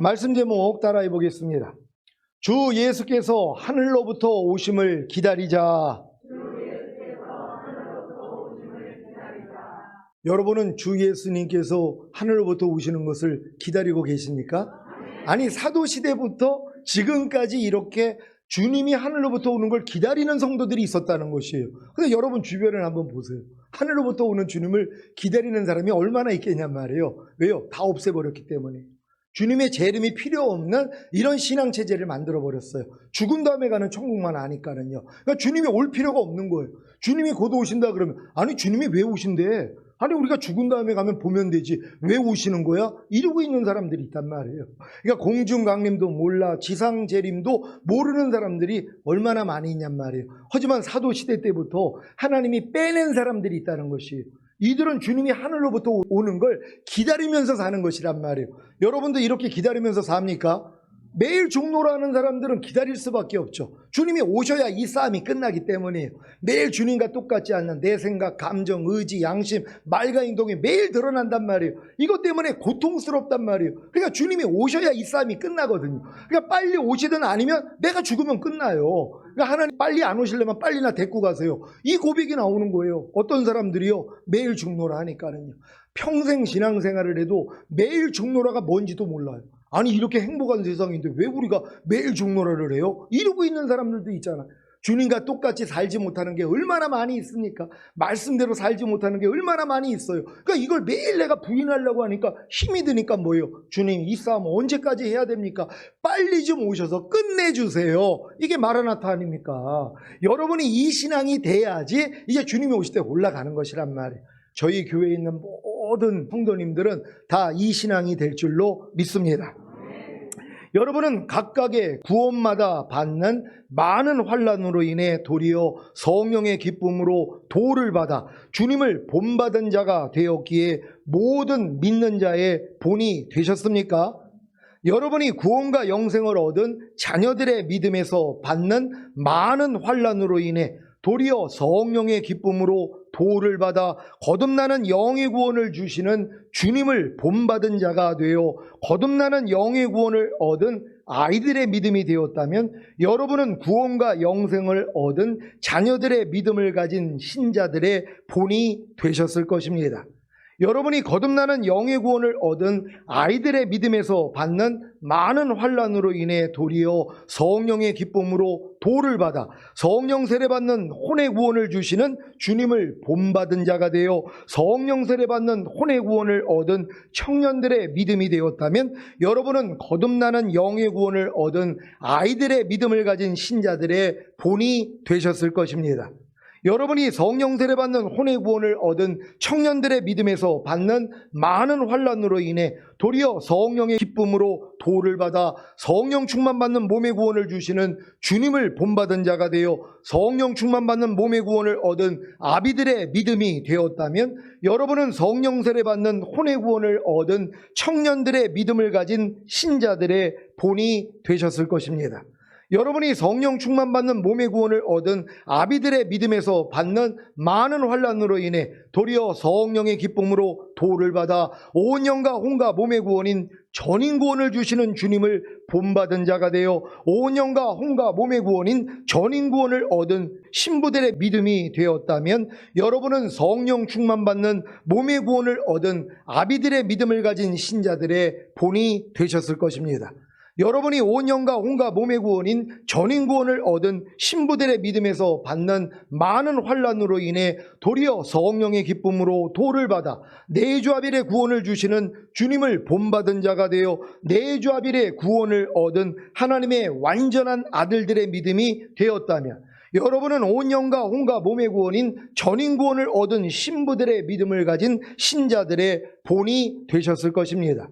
말씀 제목 따라해 보겠습니다. 주 예수께서 하늘로부터 오심을 기다리자. 여러분은 주 예수님께서 하늘로부터 오시는 것을 기다리고 계십니까? 아니, 사도시대부터 지금까지 이렇게 주님이 하늘로부터 오는 걸 기다리는 성도들이 있었다는 것이에요. 근데 여러분 주변을 한번 보세요. 하늘로부터 오는 주님을 기다리는 사람이 얼마나 있겠냔 말이에요. 왜요? 다 없애버렸기 때문에. 주님의 재림이 필요 없는 이런 신앙체제를 만들어버렸어요. 죽은 다음에 가는 천국만 아니까는요. 그러니까 주님이 올 필요가 없는 거예요. 주님이 곧 오신다 그러면, 아니 주님이 왜 오신대? 아니 우리가 죽은 다음에 가면 보면 되지 왜 오시는 거야? 이러고 있는 사람들이 있단 말이에요. 그러니까 공중강림도 몰라, 지상재림도 모르는 사람들이 얼마나 많이 있냔 말이에요. 하지만 사도시대 때부터 하나님이 빼낸 사람들이 있다는 것이에요. 이들은 주님이 하늘로부터 오는 걸 기다리면서 사는 것이란 말이에요. 여러분도 이렇게 기다리면서 삽니까? 매일 종로라는 사람들은 기다릴 수밖에 없죠. 주님이 오셔야 이 싸움이 끝나기 때문이에요. 매일 주님과 똑같지 않는 내 생각, 감정, 의지, 양심, 말과 행동이 매일 드러난단 말이에요. 이것 때문에 고통스럽단 말이에요. 그러니까 주님이 오셔야 이 싸움이 끝나거든요. 그러니까 빨리 오시든 아니면 내가 죽으면 끝나요. 그러니까 하나님 빨리 안 오시려면 빨리나 데리고 가세요. 이 고백이 나오는 거예요. 어떤 사람들이요, 매일 죽노라 하니까는요. 평생 신앙생활을 해도 매일 죽노라가 뭔지도 몰라요. 아니 이렇게 행복한 세상인데 왜 우리가 매일 죽노라를 해요? 이러고 있는 사람들도 있잖아요. 주님과 똑같이 살지 못하는 게 얼마나 많이 있습니까? 말씀대로 살지 못하는 게 얼마나 많이 있어요. 그러니까 이걸 매일 내가 부인하려고 하니까 힘이 드니까 뭐예요? 주님 이 싸움 언제까지 해야 됩니까? 빨리 좀 오셔서 끝내주세요. 이게 마라나타 아닙니까? 여러분이 이 신앙이 돼야지 이제 주님이 오실 때 올라가는 것이란 말이에요. 저희 교회에 있는 모든 성도님들은 다 이 신앙이 될 줄로 믿습니다. 여러분은 각각의 구원마다 받는 많은 환난으로 인해 도리어 성령의 기쁨으로 도를 받아 주님을 본받은 자가 되었기에 모든 믿는 자의 본이 되셨습니까? 여러분이 구원과 영생을 얻은 자녀들의 믿음에서 받는 많은 환난으로 인해 도리어 성령의 기쁨으로 도를 받아 거듭나는 영의 구원을 주시는 주님을 본받은 자가 되어 거듭나는 영의 구원을 얻은 아이들의 믿음이 되었다면 여러분은 구원과 영생을 얻은 자녀들의 믿음을 가진 신자들의 본이 되셨을 것입니다. 여러분이 거듭나는 영의 구원을 얻은 아이들의 믿음에서 받는 많은 환난으로 인해 도리어 성령의 기쁨으로 도를 받아 성령 세례 받는 혼의 구원을 주시는 주님을 본받은 자가 되어 성령 세례 받는 혼의 구원을 얻은 청년들의 믿음이 되었다면 여러분은 거듭나는 영의 구원을 얻은 아이들의 믿음을 가진 신자들의 본이 되셨을 것입니다. 여러분이 성령 세례 받는 혼의 구원을 얻은 청년들의 믿음에서 받는 많은 환난으로 인해 도리어 성령의 기쁨으로 도를 받아 성령 충만 받는 몸의 구원을 주시는 주님을 본받은 자가 되어 성령 충만 받는 몸의 구원을 얻은 아비들의 믿음이 되었다면 여러분은 성령 세례 받는 혼의 구원을 얻은 청년들의 믿음을 가진 신자들의 본이 되셨을 것입니다. 여러분이 성령 충만받는 몸의 구원을 얻은 아비들의 믿음에서 받는 많은 환난으로 인해 도리어 성령의 기쁨으로 도를 받아 온 영과 혼과 몸의 구원인 전인 구원을 주시는 주님을 본받은 자가 되어 온 영과 혼과 몸의 구원인 전인 구원을 얻은 신부들의 믿음이 되었다면 여러분은 성령 충만받는 몸의 구원을 얻은 아비들의 믿음을 가진 신자들의 본이 되셨을 것입니다. 여러분이 온 영과 혼과 몸의 구원인 전인 구원을 얻은 신부들의 믿음에서 받는 많은 환난으로 인해 도리어 성령의 기쁨으로 도를 받아 내주아빌의 구원을 주시는 주님을 본받은 자가 되어 내주아빌의 구원을 얻은 하나님의 완전한 아들들의 믿음이 되었다면 여러분은 온 영과 혼과 몸의 구원인 전인 구원을 얻은 신부들의 믿음을 가진 신자들의 본이 되셨을 것입니다.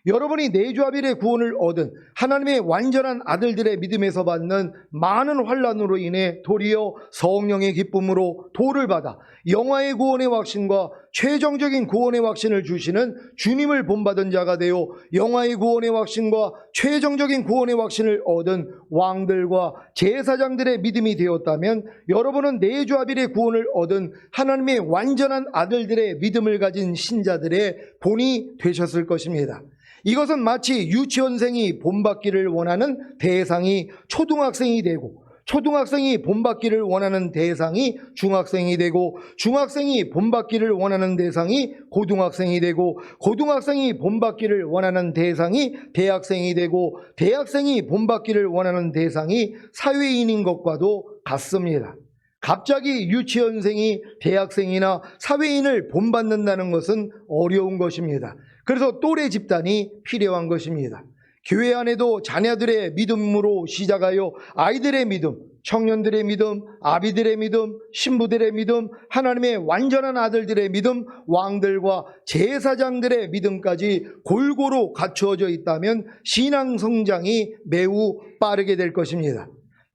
여러분이 내주아빌의 구원을 얻은 하나님의 완전한 아들들의 믿음에서 받는 많은 환난으로 인해 도리어 성령의 기쁨으로 도를 받아 영화의 구원의 확신과 최종적인 구원의 확신을 주시는 주님을 본받은 자가 되어 영화의 구원의 확신과 최종적인 구원의 확신을 얻은 왕들과 제사장들의 믿음이 되었다면 여러분은 내주아빌의 구원을 얻은 하나님의 완전한 아들들의 믿음을 가진 신자들의 본이 되셨을 것입니다. 이것은 마치 유치원생이 본받기를 원하는 대상이 초등학생이 되고, 초등학생이 본받기를 원하는 대상이 중학생이 되고, 중학생이 본받기를 원하는 대상이 고등학생이 되고, 고등학생이 본받기를 원하는 대상이 대학생이 되고, 대학생이 본받기를 원하는 대상이 사회인인 것과도 같습니다. 갑자기 유치원생이 대학생이나 사회인을 본받는다는 것은 어려운 것입니다. 그래서 또래 집단이 필요한 것입니다. 교회 안에도 자녀들의 믿음으로 시작하여 아이들의 믿음, 청년들의 믿음, 아비들의 믿음, 신부들의 믿음, 하나님의 완전한 아들들의 믿음, 왕들과 제사장들의 믿음까지 골고루 갖추어져 있다면 신앙 성장이 매우 빠르게 될 것입니다.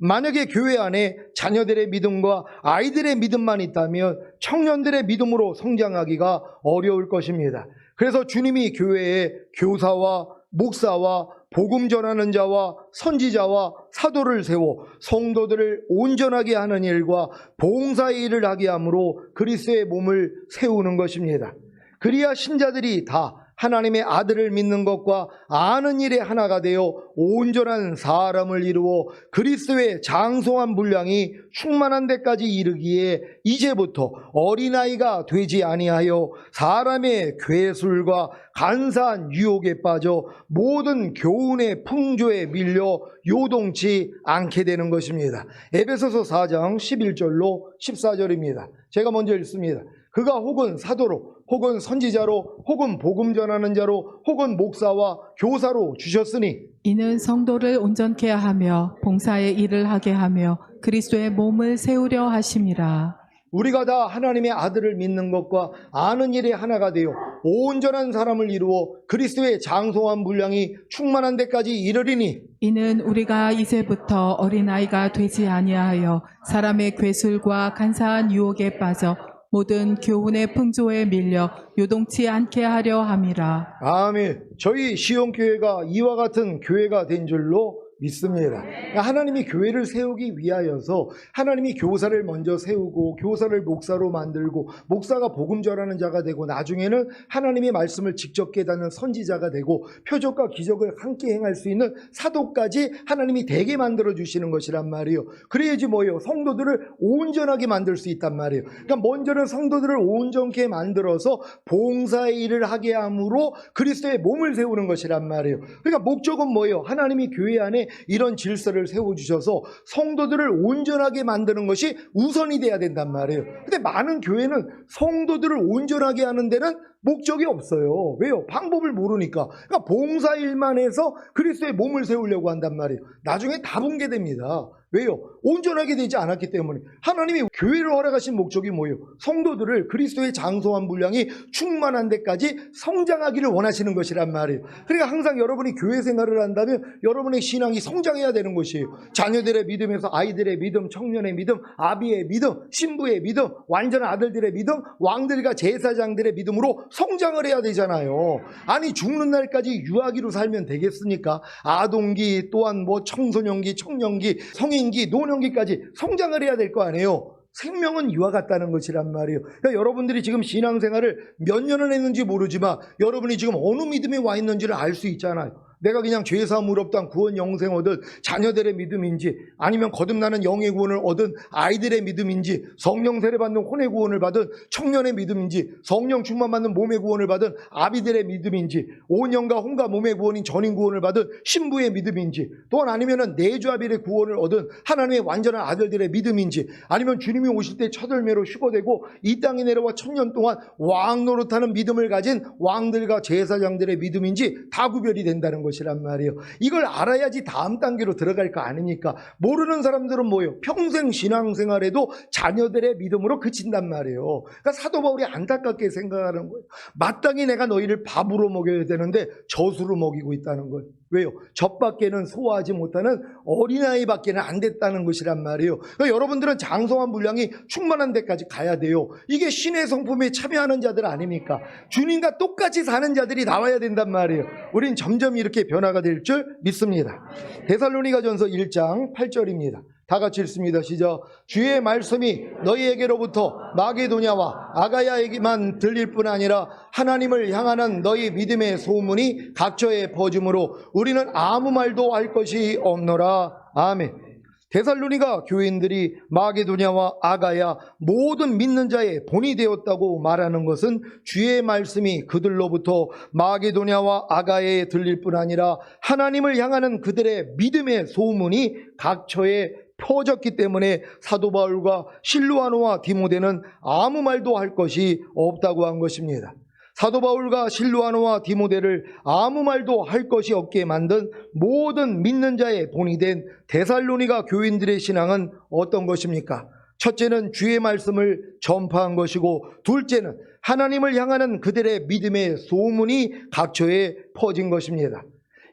만약에 교회 안에 자녀들의 믿음과 아이들의 믿음만 있다면 청년들의 믿음으로 성장하기가 어려울 것입니다. 그래서 주님이 교회에 교사와 목사와 복음 전하는 자와 선지자와 사도를 세워 성도들을 온전하게 하는 일과 봉사의 일을 하게 함으로 그리스도의 몸을 세우는 것입니다. 그리야 신자들이 다 하나님의 아들을 믿는 것과 아는 일에 하나가 되어 온전한 사람을 이루어 그리스도의 장성한 분량이 충만한 데까지 이르기에 이제부터 어린아이가 되지 아니하여 사람의 괴술과 간사한 유혹에 빠져 모든 교훈의 풍조에 밀려 요동치 않게 되는 것입니다. 에베소서 4장 11절로 14절입니다. 제가 먼저 읽습니다. 그가 혹은 사도로 혹은 선지자로 혹은 복음 전하는 자로 혹은 목사와 교사로 주셨으니 이는 성도를 온전케 하며 봉사의 일을 하게 하며 그리스도의 몸을 세우려 하심이라. 우리가 다 하나님의 아들을 믿는 것과 아는 일에 하나가 되어 온전한 사람을 이루어 그리스도의 장성한 분량이 충만한 데까지 이르리니 이는 우리가 이제부터 어린아이가 되지 아니하여 사람의 괴술과 간사한 유혹에 빠져 모든 교훈의 풍조에 밀려 요동치 않게 하려 함이라. 아멘. 저희 시온교회가 이와 같은 교회가 된 줄로 믿습니다. 하나님이 교회를 세우기 위하여서 하나님이 교사를 먼저 세우고 교사를 목사로 만들고 목사가 복음 전하는 자가 되고 나중에는 하나님의 말씀을 직접 깨닫는 선지자가 되고 표적과 기적을 함께 행할 수 있는 사도까지 하나님이 되게 만들어 주시는 것이란 말이에요. 그래야지 뭐예요? 성도들을 온전하게 만들 수 있단 말이에요. 그러니까 먼저는 성도들을 온전케 만들어서 봉사의 일을 하게 함으로 그리스도의 몸을 세우는 것이란 말이에요. 그러니까 목적은 뭐예요? 하나님이 교회 안에 이런 질서를 세워주셔서 성도들을 온전하게 만드는 것이 우선이 돼야 된단 말이에요. 근데 많은 교회는 성도들을 온전하게 하는 데는 목적이 없어요. 왜요? 방법을 모르니까. 그러니까 봉사일만 해서 그리스도의 몸을 세우려고 한단 말이에요. 나중에 다 붕괴됩니다. 왜요? 온전하게 되지 않았기 때문에. 하나님이 교회를 허락하신 목적이 뭐예요? 성도들을 그리스도의 장성한 분량이 충만한 데까지 성장하기를 원하시는 것이란 말이에요. 그러니까 항상 여러분이 교회 생활을 한다면 여러분의 신앙이 성장해야 되는 것이에요. 자녀들의 믿음에서 아이들의 믿음, 청년의 믿음, 아비의 믿음, 신부의 믿음, 완전한 아들들의 믿음, 왕들과 제사장들의 믿음으로 성장을 해야 되잖아요. 아니 죽는 날까지 유아기로 살면 되겠습니까? 아동기 또한 뭐 청소년기, 청년기, 성인기, 노년기까지 성장을 해야 될 거 아니에요. 생명은 이와 같다는 것이란 말이에요. 그러니까 여러분들이 지금 신앙생활을 몇 년을 했는지 모르지만 여러분이 지금 어느 믿음에 와 있는지를 알 수 있잖아요. 내가 그냥 죄사함을 없던 구원 영생 얻은 자녀들의 믿음인지 아니면 거듭나는 영의 구원을 얻은 아이들의 믿음인지 성령 세례 받는 혼의 구원을 받은 청년의 믿음인지 성령 충만 받는 몸의 구원을 받은 아비들의 믿음인지 온영과 혼과 몸의 구원인 전인 구원을 받은 신부의 믿음인지 또한 아니면 내주아벨의 구원을 얻은 하나님의 완전한 아들들의 믿음인지 아니면 주님이 오실 때 첫 열매로 휴거되고 이 땅에 내려와 1000년 동안 왕 노릇하는 믿음을 가진 왕들과 제사장들의 믿음인지 다 구별이 된다는 거예요. 이란 말이에요. 이걸 알아야지 다음 단계로 들어갈 거 아닙니까? 모르는 사람들은 뭐예요? 평생 신앙생활에도 자녀들의 믿음으로 그친단 말이에요. 그러니까 사도 바울이 안타깝게 생각하는 거예요. 마땅히 내가 너희를 밥으로 먹여야 되는데 젖으로 먹이고 있다는 거예요. 왜요? 젖밖에는 소화하지 못하는 어린아이밖에는 안 됐다는 것이란 말이에요. 그러니까 여러분들은 장성한 분량이 충만한 데까지 가야 돼요. 이게 신의 성품에 참여하는 자들 아닙니까? 주님과 똑같이 사는 자들이 나와야 된단 말이에요. 우린 점점 이렇게 변화가 될 줄 믿습니다. 데살로니가전서 1장 8절입니다. 다 같이 읽습니다. 시작. 주의 말씀이 너희에게로부터 마게도냐와 아가야에게만 들릴 뿐 아니라 하나님을 향하는 너희 믿음의 소문이 각처에 퍼짐으로 우리는 아무 말도 할 것이 없노라. 아멘. 데살로니가 교인들이 마게도냐와 아가야 모든 믿는 자의 본이 되었다고 말하는 것은 주의 말씀이 그들로부터 마게도냐와 아가야에 들릴 뿐 아니라 하나님을 향하는 그들의 믿음의 소문이 각처에 퍼졌기 때문에 사도 바울과 실루아노와 디모데는 아무 말도 할 것이 없다고 한 것입니다. 사도 바울과 실루아노와 디모데를 아무 말도 할 것이 없게 만든 모든 믿는 자의 본이 된 데살로니가 교인들의 신앙은 어떤 것입니까? 첫째는 주의 말씀을 전파한 것이고, 둘째는 하나님을 향하는 그들의 믿음의 소문이 각처에 퍼진 것입니다.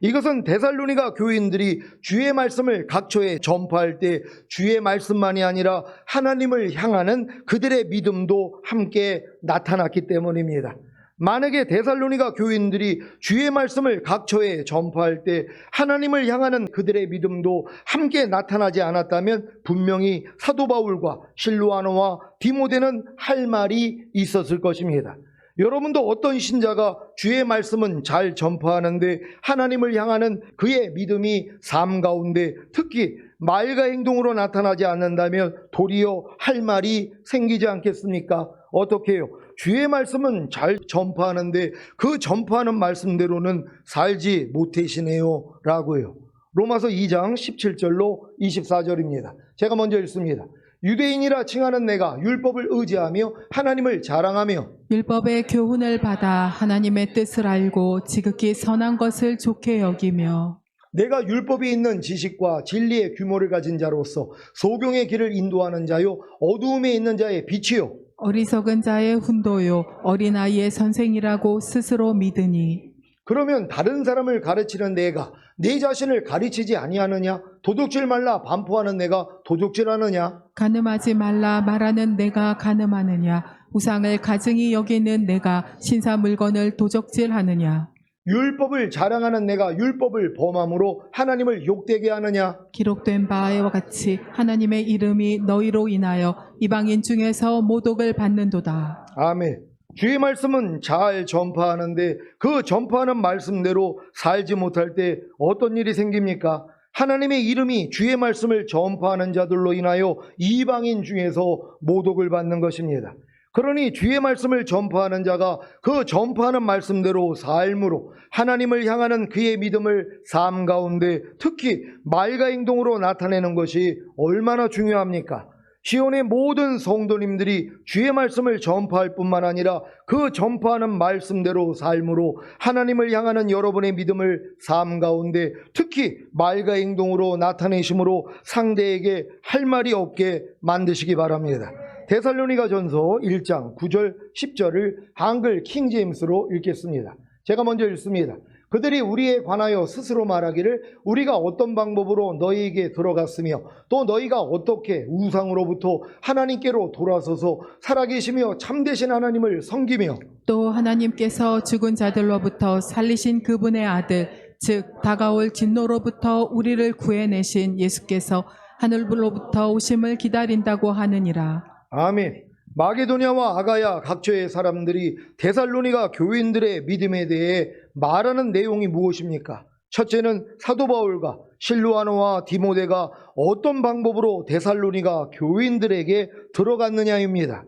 이것은 데살로니가 교인들이 주의 말씀을 각처에 전파할 때 주의 말씀만이 아니라 하나님을 향하는 그들의 믿음도 함께 나타났기 때문입니다. 만약에 데살로니가 교인들이 주의 말씀을 각처에 전파할 때 하나님을 향하는 그들의 믿음도 함께 나타나지 않았다면 분명히 사도 바울과 실루아노와 디모데는 할 말이 있었을 것입니다. 여러분도 어떤 신자가 주의 말씀은 잘 전파하는데 하나님을 향하는 그의 믿음이 삶 가운데 특히 말과 행동으로 나타나지 않는다면 도리어 할 말이 생기지 않겠습니까? 어떻게 해요? 주의 말씀은 잘 전파하는데 그 전파하는 말씀대로는 살지 못하시네요 라고요. 로마서 2장 17절로 24절입니다. 제가 먼저 읽습니다. 유대인이라 칭하는 내가 율법을 의지하며 하나님을 자랑하며 율법의 교훈을 받아 하나님의 뜻을 알고 지극히 선한 것을 좋게 여기며 내가 율법이 있는 지식과 진리의 규모를 가진 자로서 소경의 길을 인도하는 자요 어두움에 있는 자의 빛이요 어리석은 자의 훈도요 어린아이의 선생이라고 스스로 믿으니. 그러면 다른 사람을 가르치는 내가 내 자신을 가르치지 아니하느냐? 도둑질 말라 반포하는 내가 도둑질하느냐? 간음하지 말라 말하는 내가 간음하느냐? 우상을 가증히 여기는 내가 신사 물건을 도적질하느냐? 율법을 자랑하는 내가 율법을 범함으로 하나님을 욕되게 하느냐? 기록된 바와 같이 하나님의 이름이 너희로 인하여 이방인 중에서 모독을 받는도다. 아멘. 주의 말씀은 잘 전파하는데 그 전파하는 말씀대로 살지 못할 때 어떤 일이 생깁니까? 하나님의 이름이 주의 말씀을 전파하는 자들로 인하여 이방인 중에서 모독을 받는 것입니다. 그러니 주의 말씀을 전파하는 자가 그 전파하는 말씀대로 삶으로 하나님을 향하는 그의 믿음을 삶 가운데 특히 말과 행동으로 나타내는 것이 얼마나 중요합니까? 시온의 모든 성도님들이 주의 말씀을 전파할 뿐만 아니라 그 전파하는 말씀대로 삶으로 하나님을 향하는 여러분의 믿음을 삶 가운데 특히 말과 행동으로 나타내심으로 상대에게 할 말이 없게 만드시기 바랍니다. 데살로니가 전서 1장 9절 10절을 한글 킹제임스로 읽겠습니다. 제가 먼저 읽습니다. 그들이 우리에 관하여 스스로 말하기를 우리가 어떤 방법으로 너희에게 들어갔으며 또 너희가 어떻게 우상으로부터 하나님께로 돌아서서 살아계시며 참되신 하나님을 섬기며 또 하나님께서 죽은 자들로부터 살리신 그분의 아들 즉 다가올 진노로부터 우리를 구해내신 예수께서 하늘로부터 오심을 기다린다고 하느니라. 아멘. 마게도냐와 아가야 각처의 사람들이 데살로니가 교인들의 믿음에 대해 말하는 내용이 무엇입니까? 첫째는 사도 바울과 실루아노와 디모데가 어떤 방법으로 데살로니가 교인들에게 들어갔느냐입니다.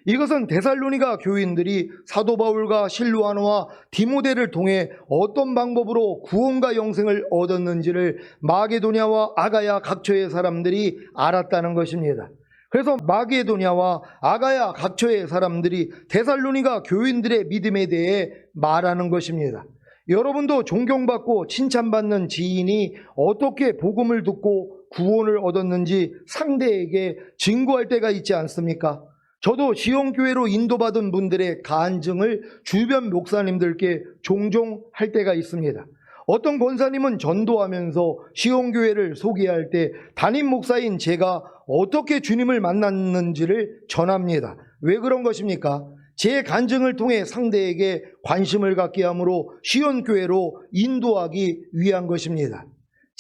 이것은 데살로니가 교인들이 사도 바울과 실루아노와 디모데를 통해 어떤 방법으로 구원과 영생을 얻었는지를 마게도냐와 아가야 각처의 사람들이 알았다는 것입니다. 그래서 마게도냐와 아가야 각처의 사람들이 데살로니가 교인들의 믿음에 대해 말하는 것입니다. 여러분도 존경받고 칭찬받는 지인이 어떻게 복음을 듣고 구원을 얻었는지 상대에게 증거할 때가 있지 않습니까? 저도 시온교회로 인도받은 분들의 간증을 주변 목사님들께 종종 할 때가 있습니다. 어떤 권사님은 전도하면서 시온교회를 소개할 때 담임 목사인 제가 어떻게 주님을 만났는지를 전합니다. 왜 그런 것입니까? 제 간증을 통해 상대에게 관심을 갖게 함으로 시온교회로 인도하기 위한 것입니다.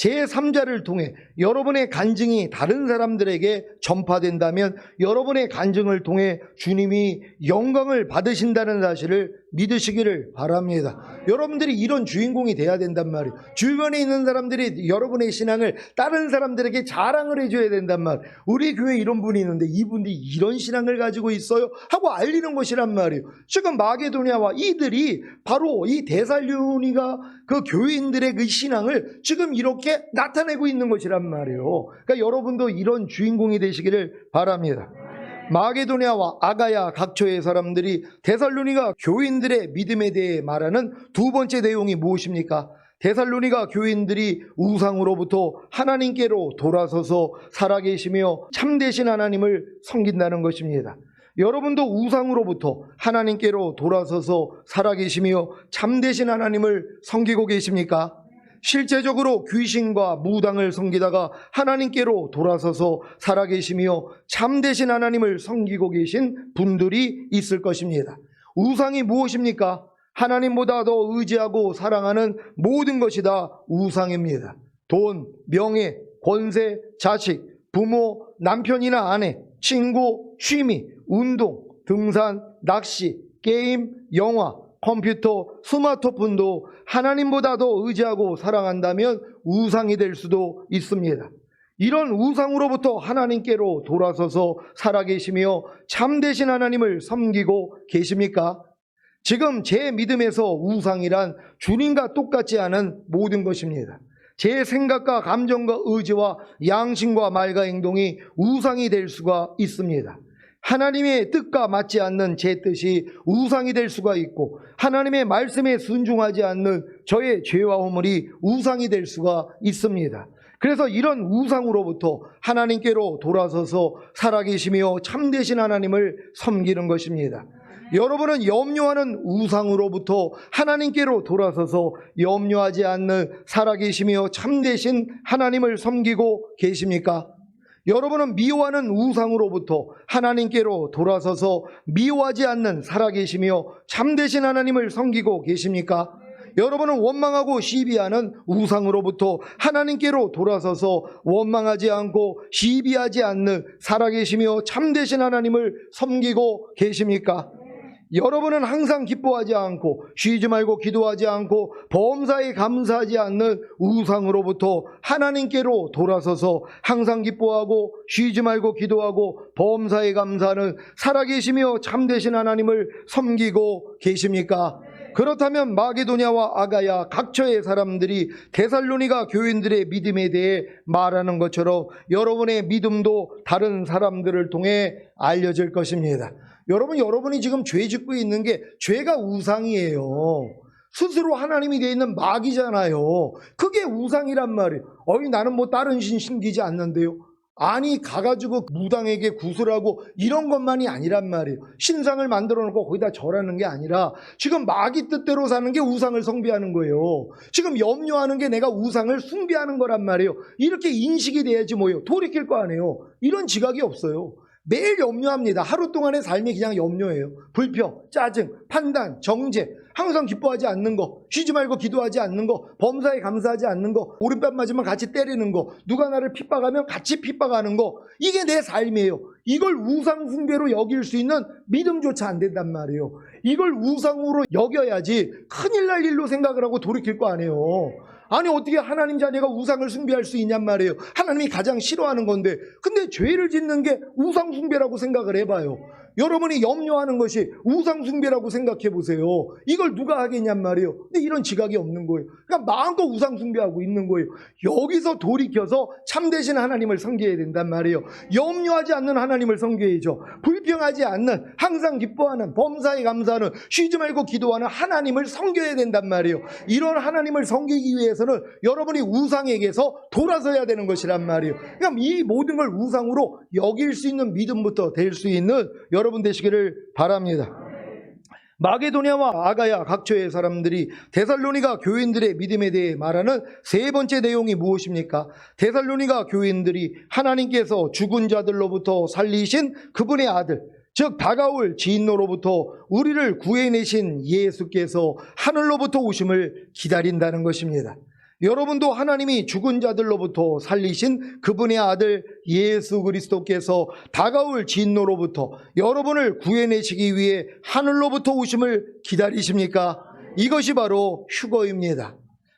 제3자를 통해 여러분의 간증이 다른 사람들에게 전파된다면 여러분의 간증을 통해 주님이 영광을 받으신다는 사실을 믿으시기를 바랍니다. 여러분들이 이런 주인공이 돼야 된단 말이에요. 주변에 있는 사람들이 여러분의 신앙을 다른 사람들에게 자랑을 해줘야 된단 말이에요. 우리 교회에 이런 분이 있는데 이분이 이런 신앙을 가지고 있어요 하고 알리는 것이란 말이에요. 지금 마게도냐와 이들이 바로 이 데살로니가 그 교인들의 그 신앙을 지금 이렇게 나타내고 있는 것이란 말이에요. 그러니까 여러분도 이런 주인공이 되시기를 바랍니다. 마게도냐와 아가야 각처의 사람들이 데살로니가 교인들의 믿음에 대해 말하는 두 번째 내용이 무엇입니까? 데살로니가 교인들이 우상으로부터 하나님께로 돌아서서 살아계시며 참되신 하나님을 섬긴다는 것입니다. 여러분도 우상으로부터 하나님께로 돌아서서 살아계시며 참되신 하나님을 섬기고 계십니까? 실제적으로 귀신과 무당을 섬기다가 하나님께로 돌아서서 살아계시며 참되신 하나님을 섬기고 계신 분들이 있을 것입니다. 우상이 무엇입니까? 하나님보다 더 의지하고 사랑하는 모든 것이 다 우상입니다. 돈, 명예, 권세, 자식, 부모, 남편이나 아내, 친구, 취미, 운동, 등산, 낚시, 게임, 영화, 컴퓨터, 스마트폰도 하나님보다 더 의지하고 사랑한다면 우상이 될 수도 있습니다. 이런 우상으로부터 하나님께로 돌아서서 살아계시며 참되신 하나님을 섬기고 계십니까? 지금 제 믿음에서 우상이란 주님과 똑같지 않은 모든 것입니다. 제 생각과 감정과 의지와 양심과 말과 행동이 우상이 될 수가 있습니다. 하나님의 뜻과 맞지 않는 제 뜻이 우상이 될 수가 있고 하나님의 말씀에 순종하지 않는 저의 죄와 허물이 우상이 될 수가 있습니다. 그래서 이런 우상으로부터 하나님께로 돌아서서 살아계시며 참되신 하나님을 섬기는 것입니다. 여러분은 염려하는 우상으로부터 하나님께로 돌아서서 염려하지 않는 살아계시며 참되신 하나님을 섬기고 계십니까? 여러분은 미워하는 우상으로부터 하나님께로 돌아서서 미워하지 않는 살아계시며 참되신 하나님을 섬기고 계십니까? 여러분은 원망하고 시비하는 우상으로부터 하나님께로 돌아서서 원망하지 않고 시비하지 않는 살아계시며 참되신 하나님을 섬기고 계십니까? 여러분은 항상 기뻐하지 않고 쉬지 말고 기도하지 않고 범사에 감사하지 않는 우상으로부터 하나님께로 돌아서서 항상 기뻐하고 쉬지 말고 기도하고 범사에 감사하는 살아계시며 참되신 하나님을 섬기고 계십니까? 그렇다면 마게도냐와 아가야 각처의 사람들이 데살로니가 교인들의 믿음에 대해 말하는 것처럼 여러분의 믿음도 다른 사람들을 통해 알려질 것입니다. 여러분이 지금 죄 짓고 있는 게 죄가 우상이에요. 스스로 하나님이 되어 있는 마귀잖아요. 그게 우상이란 말이에요. 나는 뭐 다른 신 섬기지 않는데요. 아니 가가지고 무당에게 구슬하고 이런 것만이 아니란 말이에요. 신상을 만들어 놓고 거기다 절하는 게 아니라 지금 마귀 뜻대로 사는 게 우상을 숭배하는 거예요. 지금 염려하는 게 내가 우상을 숭배하는 거란 말이에요. 이렇게 인식이 돼야지 뭐예요. 돌이킬 거 아니에요. 이런 지각이 없어요. 매일 염려합니다. 하루 동안의 삶이 그냥 염려예요. 불평, 짜증, 판단, 정죄, 항상 기뻐하지 않는 거, 쉬지 말고 기도하지 않는 거, 범사에 감사하지 않는 거, 오른뺨 맞으면 같이 때리는 거, 누가 나를 핍박하면 같이 핍박하는 거, 이게 내 삶이에요. 이걸 우상 숭배로 여길 수 있는 믿음조차 안 된단 말이에요. 이걸 우상으로 여겨야지 큰일 날 일로 생각을 하고 돌이킬 거 아니에요. 아니 어떻게 하나님 자녀가 우상을 숭배할 수 있냔 말이에요. 하나님이 가장 싫어하는 건데 근데 죄를 짓는 게 우상 숭배라고 생각을 해봐요. 여러분이 염려하는 것이 우상 숭배라고 생각해 보세요. 이걸 누가 하겠냔 말이에요. 근데 이런 지각이 없는 거예요. 그러니까 마음껏 우상 숭배하고 있는 거예요. 여기서 돌이켜서 참되신 하나님을 섬겨야 된단 말이에요. 염려하지 않는 하나님을 섬겨야죠. 불평하지 않는, 항상 기뻐하는, 범사에 감사하는, 쉬지 말고 기도하는 하나님을 섬겨야 된단 말이에요. 이런 하나님을 섬기기 위해서는 여러분이 우상에게서 돌아서야 되는 것이란 말이에요. 그러니까 이 모든 걸 우상으로 여길 수 있는 믿음부터 될 수 있는 여러분 되시기를 바랍니다. 마게도냐와 아가야 각처의 사람들이 데살로니가 교인들의 믿음에 대해 말하는 세 번째 내용이 무엇입니까? 데살로니가 교인들이 하나님께서 죽은 자들로부터 살리신 그분의 아들, 즉 다가올 진노로부터 우리를 구해내신 예수께서 하늘로부터 오심을 기다린다는 것입니다. 여러분도 하나님이 죽은 자들로부터 살리신 그분의 아들 예수 그리스도께서 다가올 진노로부터 여러분을 구해내시기 위해 하늘로부터 오심을 기다리십니까? 이것이 바로 휴거입니다.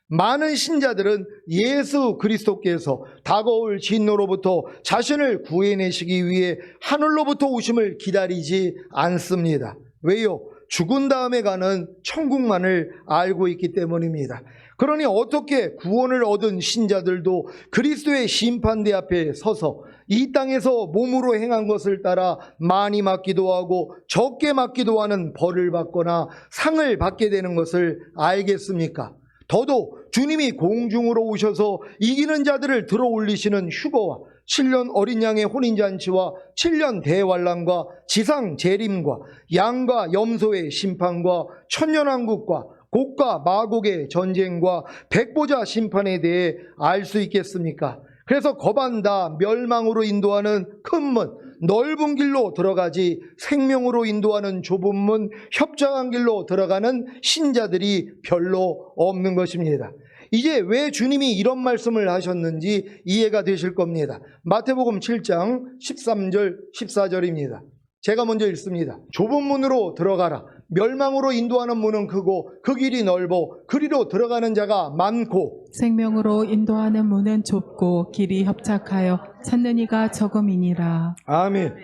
많은 신자들은 예수 그리스도께서 다가올 진노로부터 자신을 구해내시기 위해 하늘로부터 오심을 기다리지 않습니다. 왜요? 죽은 다음에 가는 천국만을 알고 있기 때문입니다. 그러니 어떻게 구원을 얻은 신자들도 그리스도의 심판대 앞에 서서 이 땅에서 몸으로 행한 것을 따라 많이 맞기도 하고 적게 맞기도 하는 벌을 받거나 상을 받게 되는 것을 알겠습니까? 더도 주님이 공중으로 오셔서 이기는 자들을 들어 올리시는 휴거와 7년 어린 양의 혼인잔치와 7년 대환란과 지상 재림과 양과 염소의 심판과 천년왕국과 곡과 마곡의 전쟁과 백보자 심판에 대해 알 수 있겠습니까? 그래서 거반다 멸망으로 인도하는 큰 문, 넓은 길로 들어가지 생명으로 인도하는 좁은 문, 협착한 길로 들어가는 신자들이 별로 없는 것입니다. 이제 왜 주님이 이런 말씀을 하셨는지 이해가 되실 겁니다. 마태복음 7장 13절 14절입니다. 제가 먼저 읽습니다. 좁은 문으로 들어가라. 멸망으로 인도하는 문은 크고 그 길이 넓어 그리로 들어가는 자가 많고 생명으로 인도하는 문은 좁고 길이 협착하여 찾는 이가 적음이니라. 아멘.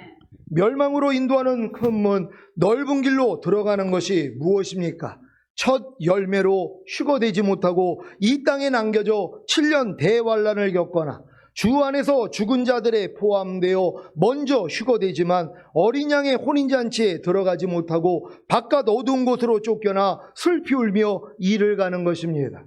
멸망으로 인도하는 큰 문, 넓은 길로 들어가는 것이 무엇입니까? 첫 열매로 휴거되지 못하고 이 땅에 남겨져 7년 대환란을 겪거나 주 안에서 죽은 자들에 포함되어 먼저 휴거되지만 어린 양의 혼인잔치에 들어가지 못하고 바깥 어두운 곳으로 쫓겨나 슬피 울며 이를 가는 것입니다.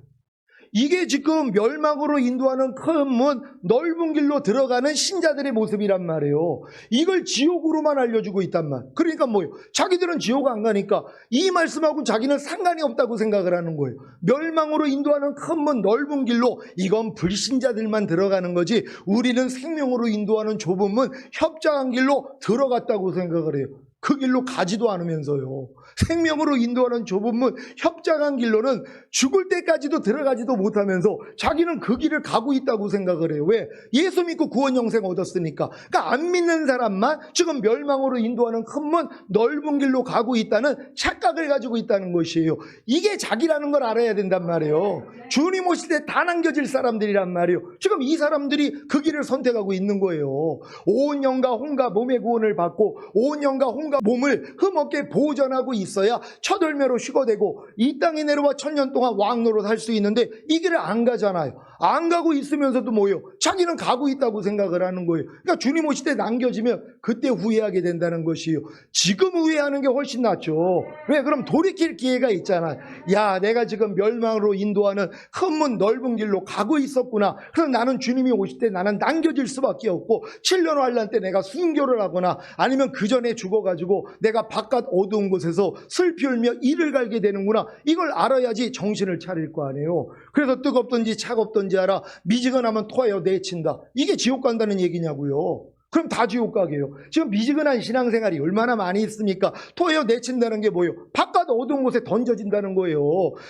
이게 지금 멸망으로 인도하는 큰 문, 넓은 길로 들어가는 신자들의 모습이란 말이에요. 이걸 지옥으로만 알려주고 있단 말. 그러니까 뭐예요? 자기들은 지옥 안 가니까 이 말씀하고 자기는 상관이 없다고 생각을 하는 거예요. 멸망으로 인도하는 큰 문, 넓은 길로 이건 불신자들만 들어가는 거지 우리는 생명으로 인도하는 좁은 문, 협착한 길로 들어갔다고 생각을 해요. 그 길로 가지도 않으면서요. 생명으로 인도하는 좁은 문, 협착한 길로는 죽을 때까지도 들어가지도 못하면서 자기는 그 길을 가고 있다고 생각을 해요. 왜? 예수 믿고 구원 영생 얻었으니까. 그러니까 안 믿는 사람만 지금 멸망으로 인도하는 큰 문, 넓은 길로 가고 있다는 착각을 가지고 있다는 것이에요. 이게 자기라는 걸 알아야 된단 말이에요. 주님 오실 때 다 남겨질 사람들이란 말이에요. 지금 이 사람들이 그 길을 선택하고 있는 거예요. 온 영과 혼과 몸의 구원을 받고 온 영과 혼과 몸을 흠없게 보존하고 있어야 첫 열매로 휴거되고 이 땅에 내려와 1000년 동안 왕노릇 할 수 있는데 이 길을 안 가잖아요. 안 가고 있으면서도 뭐예요? 자기는 가고 있다고 생각을 하는 거예요. 그러니까 주님 오실 때 남겨지면 그때 후회하게 된다는 것이에요. 지금 후회하는 게 훨씬 낫죠. 왜? 그럼 돌이킬 기회가 있잖아요. 야, 내가 지금 멸망으로 인도하는 큰 문 넓은 길로 가고 있었구나. 그래서 나는 주님이 오실 때 나는 남겨질 수밖에 없고 7년 환란 때 내가 순교를 하거나 아니면 그 전에 죽어가지고 내가 바깥 어두운 곳에서 슬피 울며 이를 갈게 되는구나. 이걸 알아야지 정신을 차릴 거 아니에요. 그래서 뜨겁든지 차갑든지 알아. 미지근하면 토하여 내친다. 이게 지옥 간다는 얘기냐고요. 그럼 다 지옥 가게요. 지금 미지근한 신앙생활이 얼마나 많이 있습니까? 토하여 내친다는 게 뭐예요? 바깥 어두운 곳에 던져진다는 거예요.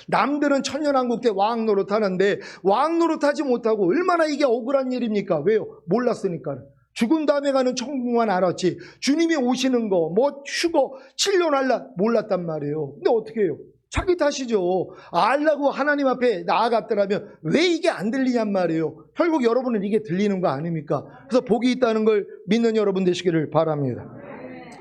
남들은 천년왕국 때 왕 노릇하는데 왕 노릇하지 못하고 얼마나 이게 억울한 일입니까? 왜요? 몰랐으니까. 죽은 다음에 가는 천국만 알았지 주님이 오시는 거 뭐 휴거 7년 할라 몰랐단 말이에요. 근데 어떻게 해요? 자기 탓이죠. 알라고 하나님 앞에 나아갔더라면 왜 이게 안 들리냔 말이에요. 결국 여러분은 이게 들리는 거 아닙니까? 그래서 복이 있다는 걸 믿는 여러분 되시기를 바랍니다.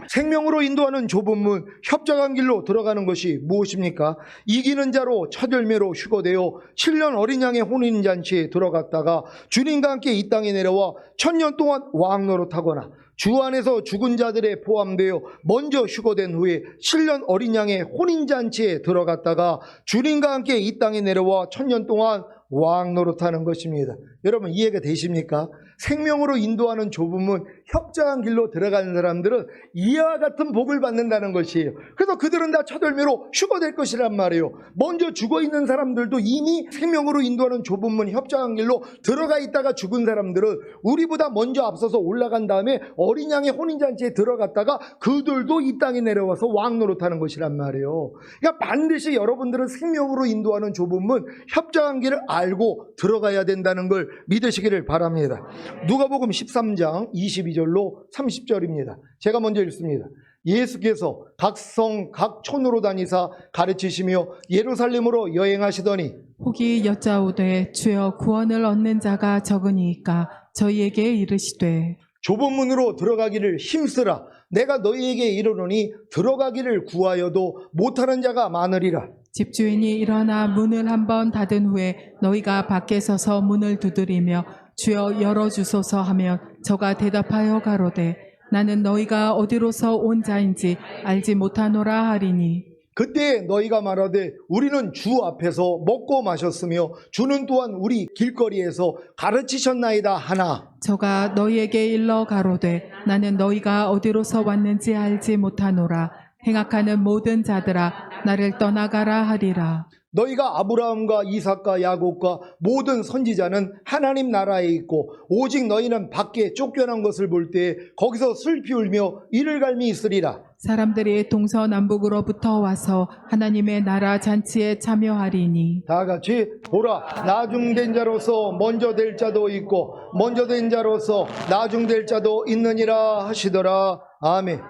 생명으로 인도하는 좁은 문, 협착한 길로 들어가는 것이 무엇입니까? 이기는 자로 첫 열매로 휴거되어 7년 어린 양의 혼인잔치에 들어갔다가 주님과 함께 이 땅에 내려와 1000년 동안 왕노릇하거나 주 안에서 죽은 자들에 포함되어 먼저 휴거된 후에 7년 어린 양의 혼인잔치에 들어갔다가 주님과 함께 이 땅에 내려와 1000년 동안 왕 노릇하는 것입니다. 여러분 이해가 되십니까? 생명으로 인도하는 좁은 문, 협착한 길로 들어가는 사람들은 이와 같은 복을 받는다는 것이에요. 그래서 그들은 다 첫 열매로 휴거될 것이란 말이에요. 먼저 죽어있는 사람들도 이미 생명으로 인도하는 좁은 문, 협착한 길로 들어가 있다가 죽은 사람들은 우리보다 먼저 앞서서 올라간 다음에 어린 양의 혼인잔치에 들어갔다가 그들도 이 땅에 내려와서 왕 노릇하는 것이란 말이에요. 그러니까 반드시 여러분들은 생명으로 인도하는 좁은 문, 협착한 길을 알고 들어가야 된다는 걸 믿으시기를 바랍니다. 누가복음 13장 22절로 30절입니다. 제가 먼저 읽습니다. 예수께서 각 성, 각 촌으로 다니사 가르치시며 예루살렘으로 여행하시더니 혹이 여짜오되 주여 구원을 얻는 자가 적으니까 저희에게 이르시되 좁은 문으로 들어가기를 힘쓰라. 내가 너희에게 이르노니 들어가기를 구하여도 못하는 자가 많으리라. 집주인이 일어나 문을 한번 닫은 후에 너희가 밖에 서서 문을 두드리며 주여 열어주소서 하면 저가 대답하여 가로되 나는 너희가 어디로서 온 자인지 알지 못하노라 하리니 그때 너희가 말하되 우리는 주 앞에서 먹고 마셨으며 주는 또한 우리 길거리에서 가르치셨나이다 하나. 저가 너희에게 일러 가로되 나는 너희가 어디로서 왔는지 알지 못하노라. 행악하는 모든 자들아 나를 떠나가라 하리라. 너희가 아브라함과 이삭과 야곱과 모든 선지자는 하나님 나라에 있고 오직 너희는 밖에 쫓겨난 것을 볼 때 거기서 슬피 울며 이를 갈미 있으리라. 사람들이 동서남북으로부터 와서 하나님의 나라 잔치에 참여하리니 다 같이 보라, 나중된 자로서 먼저 될 자도 있고 먼저 된 자로서 나중될 자도 있느니라 하시더라. 아멘.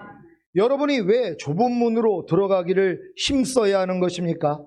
여러분이 왜 좁은 문으로 들어가기를 힘써야 하는 것입니까?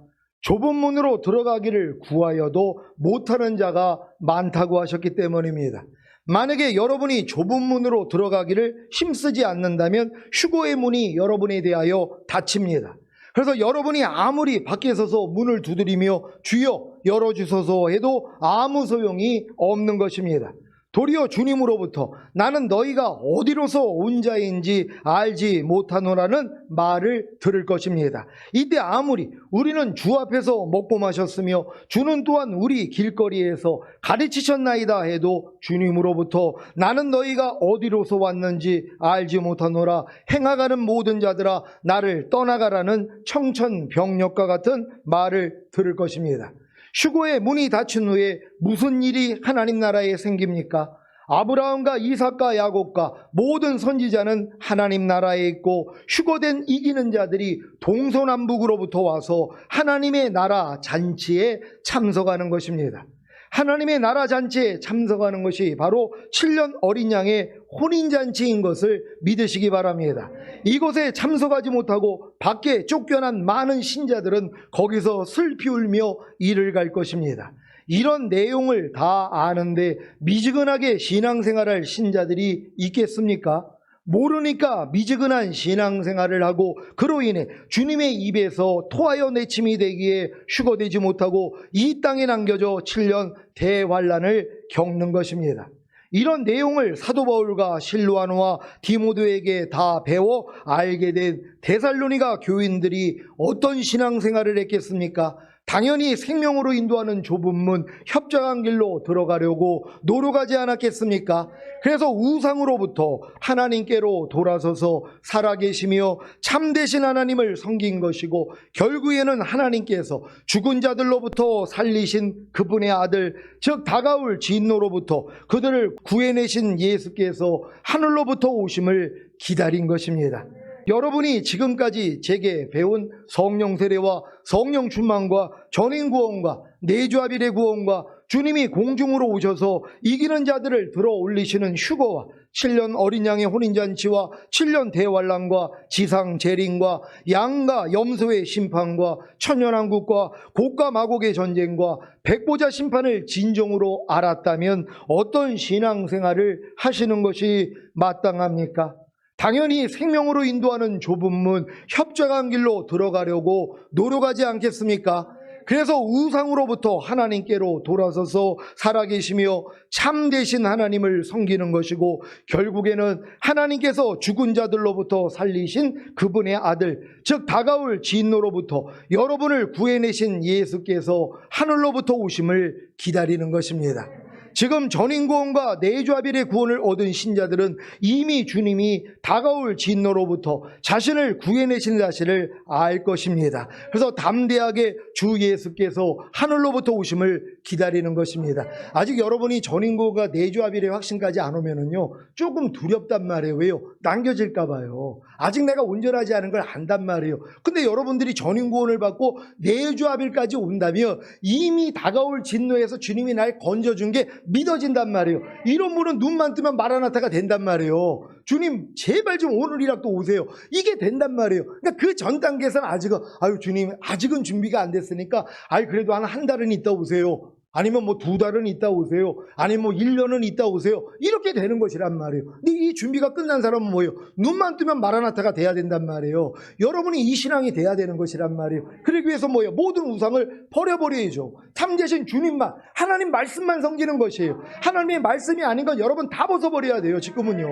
좁은 문으로 들어가기를 구하여도 못하는 자가 많다고 하셨기 때문입니다. 만약에 여러분이 좁은 문으로 들어가기를 힘쓰지 않는다면 휴거의 문이 여러분에 대하여 닫힙니다. 그래서 여러분이 아무리 밖에 서서 문을 두드리며 주여 열어주소서 해도 아무 소용이 없는 것입니다. 도리어 주님으로부터 나는 너희가 어디로서 온 자인지 알지 못하노라는 말을 들을 것입니다. 이때 아무리 우리는 주 앞에서 먹고 마셨으며 주는 또한 우리 길거리에서 가르치셨나이다 해도 주님으로부터 나는 너희가 어디로서 왔는지 알지 못하노라. 행하가는 모든 자들아 나를 떠나가라는 청천벽력과 같은 말을 들을 것입니다. 휴거의 문이 닫힌 후에 무슨 일이 하나님 나라에 생깁니까? 아브라함과 이삭과 야곱과 모든 선지자는 하나님 나라에 있고 휴거된 이기는 자들이 동서남북으로부터 와서 하나님의 나라 잔치에 참석하는 것입니다. 하나님의 나라 잔치에 참석하는 것이 바로 7년 어린 양의 혼인잔치인 것을 믿으시기 바랍니다. 이곳에 참석하지 못하고 밖에 쫓겨난 많은 신자들은 거기서 슬피 울며 이를 갈 것입니다. 이런 내용을 다 아는데 미지근하게 신앙생활할 신자들이 있겠습니까? 모르니까 미지근한 신앙생활을 하고 그로 인해 주님의 입에서 토하여 내침이 되기에 휴거되지 못하고 이 땅에 남겨져 7년 대환란을 겪는 것입니다. 이런 내용을 사도 바울과 실로아노와 디모데에게 다 배워 알게 된 데살로니가 교인들이 어떤 신앙생활을 했겠습니까? 당연히 생명으로 인도하는 좁은 문, 협정한 길로 들어가려고 노력하지 않았겠습니까? 그래서 우상으로부터 하나님께로 돌아서서 살아계시며 참되신 하나님을 섬긴 것이고 결국에는 하나님께서 죽은 자들로부터 살리신 그분의 아들, 즉 다가올 진노로부터 그들을 구해내신 예수께서 하늘로부터 오심을 기다린 것입니다. 여러분이 지금까지 제게 배운 성령 세례와 성령 충만과 전인 구원과 내주합일의 구원과 주님이 공중으로 오셔서 이기는 자들을 들어 올리시는 휴거와 7년 어린 양의 혼인잔치와 7년 대환란과 지상 재림과 양과 염소의 심판과 천년왕국과 곡과 마곡의 전쟁과 백보자 심판을 진정으로 알았다면 어떤 신앙생활을 하시는 것이 마땅합니까? 당연히 생명으로 인도하는 좁은 문, 협정한 길로 들어가려고 노력하지 않겠습니까? 그래서 우상으로부터 하나님께로 돌아서서 살아계시며 참되신 하나님을 섬기는 것이고 결국에는 하나님께서 죽은 자들로부터 살리신 그분의 아들, 즉 다가올 진노로부터 여러분을 구해내신 예수께서 하늘로부터 오심을 기다리는 것입니다. 지금 전인구원과 내주아벨의 구원을 얻은 신자들은 이미 주님이 다가올 진노로부터 자신을 구해내신 사실을 알 것입니다. 그래서 담대하게 주 예수께서 하늘로부터 오심을 기다리는 것입니다. 아직 여러분이 전인구원과 내주아벨의 확신까지 안 오면은요, 조금 두렵단 말이에요. 왜요? 남겨질까 봐요. 아직 내가 온전하지 않은 걸 안단 말이에요. 근데 여러분들이 전인구원을 받고 내주아벨까지 온다면 이미 다가올 진노에서 주님이 날 건져준 게 믿어진단 말이에요. 이런 분은 눈만 뜨면 마라나타가 된단 말이에요. 주님 제발 좀 오늘이라도 오세요. 이게 된단 말이에요. 그러니까 그 전 단계에서는 아직은 주님 아직은 준비가 안 됐으니까 그래도 한 달은 있다 오세요. 아니면 뭐 2달은 있다 오세요. 아니면 뭐 1년은 있다 오세요. 이렇게 되는 것이란 말이에요. 근데 이 준비가 끝난 사람은 뭐예요? 눈만 뜨면 마라나타가 돼야 된단 말이에요. 여러분이 이 신앙이 돼야 되는 것이란 말이에요. 그러기 위해서 뭐예요? 모든 우상을 버려버려야죠. 참되신 주님만, 하나님 말씀만 섬기는 것이에요. 하나님의 말씀이 아닌 건 여러분 다 벗어버려야 돼요. 지금은요.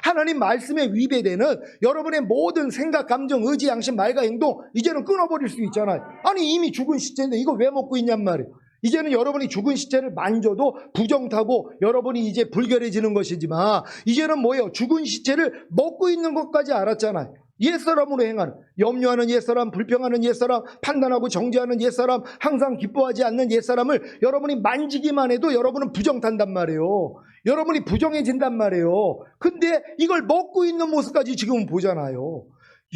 하나님 말씀에 위배되는 여러분의 모든 생각, 감정, 의지, 양심, 말과 행동 이제는 끊어버릴 수 있잖아요. 아니 이미 죽은 시체인데 이거 왜 먹고 있냔 말이에요. 이제는 여러분이 죽은 시체를 만져도 부정타고 여러분이 이제 불결해지는 것이지만 이제는 뭐예요? 죽은 시체를 먹고 있는 것까지 알았잖아요. 옛사람으로 행하는, 염려하는 옛사람, 불평하는 옛사람, 판단하고 정죄하는 옛사람, 항상 기뻐하지 않는 옛사람을 여러분이 만지기만 해도 여러분은 부정탄단 말이에요. 여러분이 부정해진단 말이에요. 근데 이걸 먹고 있는 모습까지 지금 보잖아요.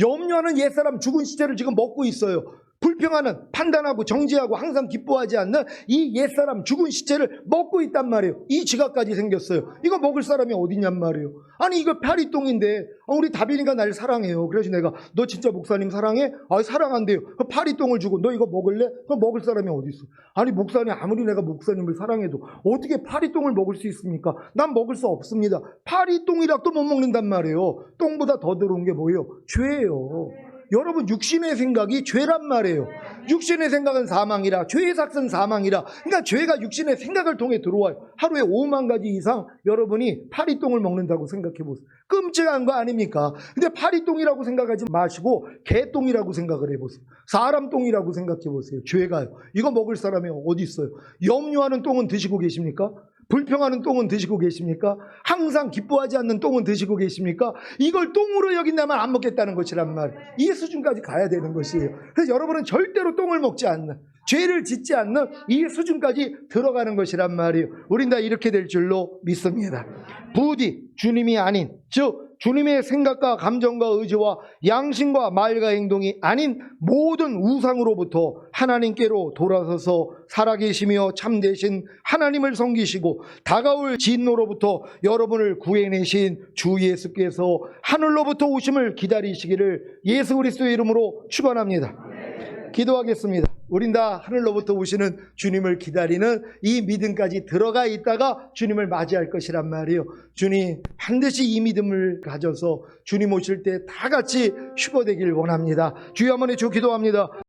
염려하는 옛사람 죽은 시체를 지금 먹고 있어요. 불평하는, 판단하고 정죄하고 항상 기뻐하지 않는 이 옛사람 죽은 시체를 먹고 있단 말이에요. 이 지각까지 생겼어요. 이거 먹을 사람이 어디냔 말이에요. 아니 이거 파리똥인데 우리 다빈이가 날 사랑해요. 그래서 내가 너 진짜 목사님 사랑해? 사랑한대요. 파리똥을 주고 너 이거 먹을래? 그럼 먹을 사람이 어디 있어? 아니 목사님 아무리 내가 목사님을 사랑해도 어떻게 파리똥을 먹을 수 있습니까? 난 먹을 수 없습니다. 파리똥이라도 못 먹는단 말이에요. 똥보다 더 더러운 게 뭐예요? 죄예요. 여러분 육신의 생각이 죄란 말이에요. 육신의 생각은 사망이라, 죄의 삭은 사망이라. 그러니까 죄가 육신의 생각을 통해 들어와요. 하루에 5만 가지 이상 여러분이 파리똥을 먹는다고 생각해 보세요. 끔찍한 거 아닙니까? 근데 파리똥이라고 생각하지 마시고 개똥이라고 생각을 해보세요. 사람 똥이라고 생각해 보세요. 죄가요. 이거 먹을 사람이 어디 있어요? 염려하는 똥은 드시고 계십니까? 불평하는 똥은 드시고 계십니까? 항상 기뻐하지 않는 똥은 드시고 계십니까? 이걸 똥으로 여긴다면 안 먹겠다는 것이란 말. 이 수준까지 가야 되는 것이에요. 그래서 여러분은 절대로 똥을 먹지 않는, 죄를 짓지 않는 이 수준까지 들어가는 것이란 말이에요. 우린 다 이렇게 될 줄로 믿습니다. 부디 주님이 아닌, 즉 주님의 생각과 감정과 의지와 양심과 말과 행동이 아닌 모든 우상으로부터 하나님께로 돌아서서 살아계시며 참되신 하나님을 섬기시고 다가올 진노로부터 여러분을 구해내신 주 예수께서 하늘로부터 오심을 기다리시기를 예수 그리스도의 이름으로 축원합니다. 기도하겠습니다. 우린 다 하늘로부터 오시는 주님을 기다리는 이 믿음까지 들어가 있다가 주님을 맞이할 것이란 말이에요. 주님 반드시 이 믿음을 가져서 주님 오실 때 다 같이 휴거되길 원합니다. 주여 한번 주 기도합니다.